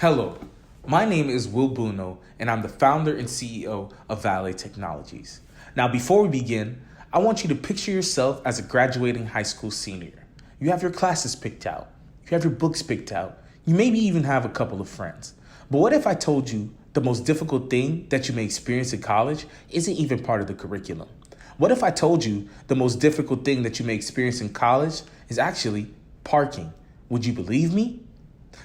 Hello, my name is Will Buno, and I'm the founder and CEO of Val-A Technologies. Now, before we begin, I want you to picture yourself as a graduating high school senior. You have your classes picked out, you have your books picked out, you maybe even have a couple of friends. But what if I told you the most difficult thing that you may experience in college isn't even part of the curriculum? What if I told you the most difficult thing that you may experience in college is actually parking? Would you believe me?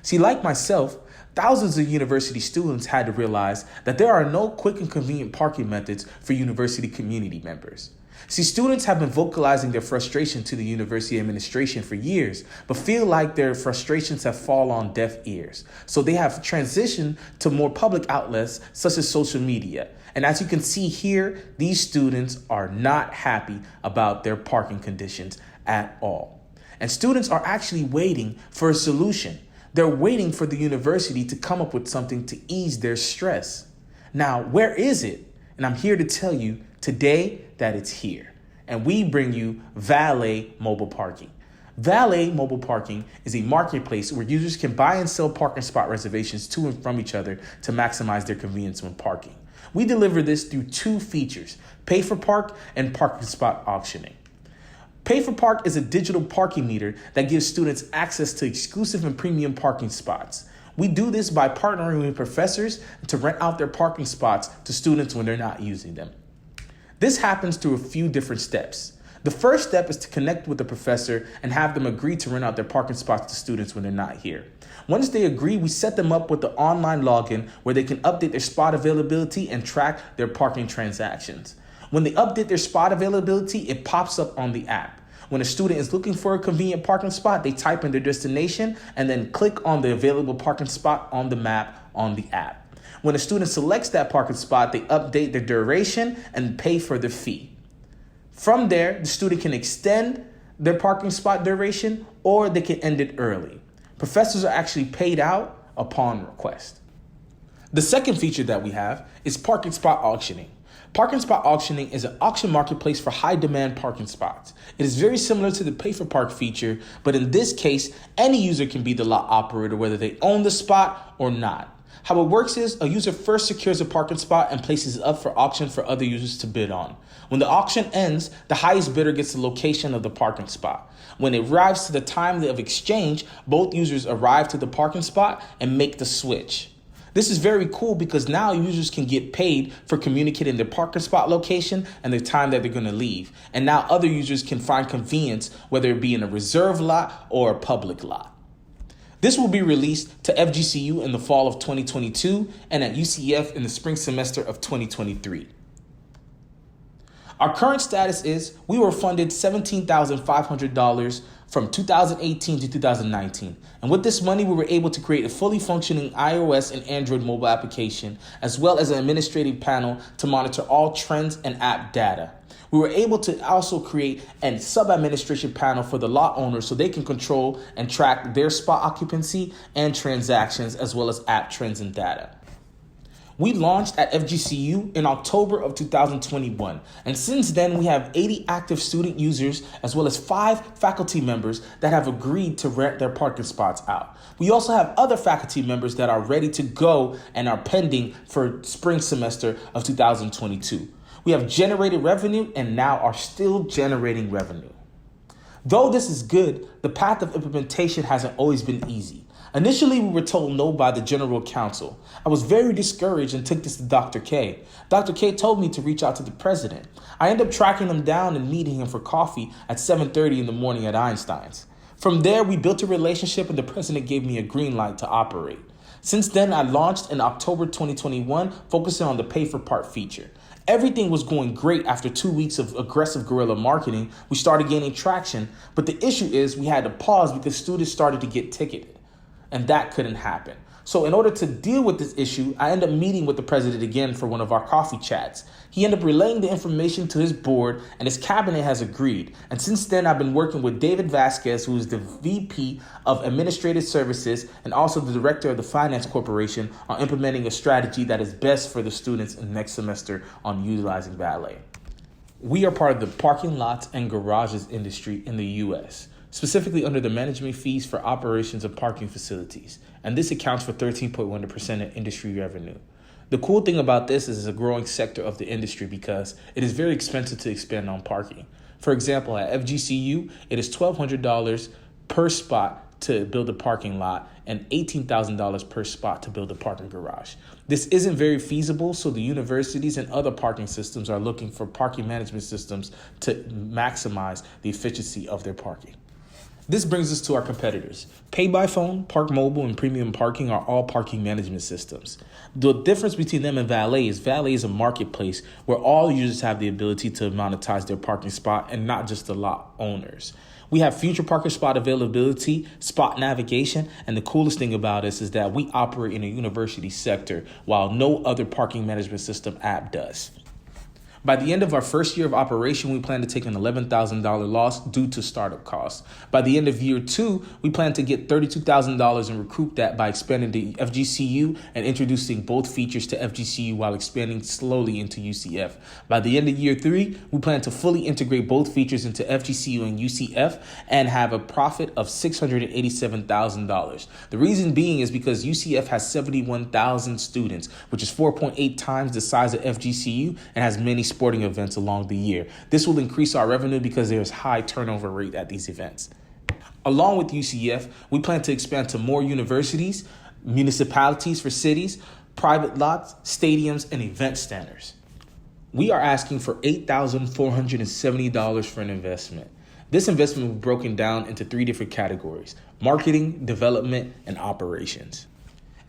See, like myself, thousands of university students had to realize that there are no quick and convenient parking methods for university community members. See, students have been vocalizing their frustration to the university administration for years, but feel like their frustrations have fallen on deaf ears. So they have transitioned to more public outlets such as social media. And as you can see here, these students are not happy about their parking conditions at all. And students are actually waiting for a solution. They're waiting for the university to come up with something to ease their stress. Now, where is it? And I'm here to tell you today that it's here. And we bring you Val-A Mobile Parking. Val-A Mobile Parking is a marketplace where users can buy and sell parking spot reservations to and from each other to maximize their convenience when parking. We deliver this through two features: Pay for Park and Parking Spot Auctioning. Pay for Park is a digital parking meter that gives students access to exclusive and premium parking spots. We do this by partnering with professors to rent out their parking spots to students when they're not using them. This happens through a few different steps. The first step is to connect with the professor and have them agree to rent out their parking spots to students when they're not here. Once they agree, we set them up with the online login where they can update their spot availability and track their parking transactions. When they update their spot availability, it pops up on the app. When a student is looking for a convenient parking spot, they type in their destination and then click on the available parking spot on the map on the app. When a student selects that parking spot, they update their duration and pay for the fee. From there, the student can extend their parking spot duration or they can end it early. Professors are actually paid out upon request. The second feature that we have is parking spot auctioning. Parking spot auctioning is an auction marketplace for high-demand parking spots. It is very similar to the Pay for Park feature, but in this case, any user can be the lot operator, whether they own the spot or not. How it works is a user first secures a parking spot and places it up for auction for other users to bid on. When the auction ends, the highest bidder gets the location of the parking spot. When it arrives to the time of exchange, both users arrive to the parking spot and make the switch. This is very cool because now users can get paid for communicating their parking spot location and the time that they're going to leave. And now other users can find convenience, whether it be in a reserved lot or a public lot. This will be released to FGCU in the fall of 2022 and at UCF in the spring semester of 2023. Our current status is we were funded $17,500 from 2018 to 2019. And with this money, we were able to create a fully functioning iOS and Android mobile application, as well as an administrative panel to monitor all trends and app data. We were able to also create a sub-administration panel for the lot owners so they can control and track their spot occupancy and transactions, as well as app trends and data. We launched at FGCU in October of 2021, and since then we have 80 active student users as well as 5 faculty members that have agreed to rent their parking spots out. We also have other faculty members that are ready to go and are pending for spring semester of 2022. We have generated revenue and now are still generating revenue. Though this is good, the path of implementation hasn't always been easy. Initially, we were told no by the General Counsel. I was very discouraged and took this to Dr. K. Dr. K told me to reach out to the president. I ended up tracking him down and meeting him for coffee at 7:30 in the morning at Einstein's. From there, we built a relationship and the president gave me a green light to operate. Since then, I launched in October 2021, focusing on the Pay for Part feature. Everything was going great after 2 weeks of aggressive guerrilla marketing. We started gaining traction, but the issue is we had to pause because students started to get ticketed. And that couldn't happen. So in order to deal with this issue, I ended up meeting with the president again for one of our coffee chats. He ended up relaying the information to his board and his cabinet has agreed. And since then, I've been working with David Vasquez, who is the VP of Administrative Services and also the Director of the Finance Corporation, on implementing a strategy that is best for the students in next semester on utilizing Val-A. We are part of the parking lots and garages industry in the U.S. specifically under the management fees for operations of parking facilities, and this accounts for 13.1% of industry revenue. The cool thing about this is it's a growing sector of the industry because it is very expensive to expand on parking. For example, at FGCU, it is $1,200 per spot to build a parking lot and $18,000 per spot to build a parking garage. This isn't very feasible, so the universities and other parking systems are looking for parking management systems to maximize the efficiency of their parking. This brings us to our competitors. Pay by Phone, Park Mobile, and Premium Parking are all parking management systems. The difference between them and Val-A is a marketplace where all users have the ability to monetize their parking spot and not just the lot owners. We have future parking spot availability, spot navigation, and the coolest thing about us is that we operate in a university sector while no other parking management system app does. By the end of our first year of operation, we plan to take an $11,000 loss due to startup costs. By the end of year 2, we plan to get $32,000 and recoup that by expanding to FGCU and introducing both features to FGCU while expanding slowly into UCF. By the end of year 3, we plan to fully integrate both features into FGCU and UCF and have a profit of $687,000. The reason being is because UCF has 71,000 students, which is 4.8 times the size of FGCU and has many sporting events along the year. This will increase our revenue because there's high turnover rate at these events. Along with UCF, we plan to expand to more universities, municipalities for cities, private lots, stadiums, and event centers. We are asking for $8,470 for an investment. This investment will be broken down into 3 different categories: marketing, development, and operations.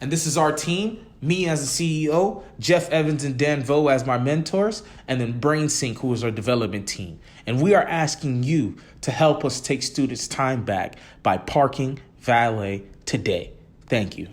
And this is our team, me as the CEO, Jeff Evans and Dan Vo as my mentors, and then BrainSync, who is our development team. And we are asking you to help us take students' time back by parking Val-A today. Thank you.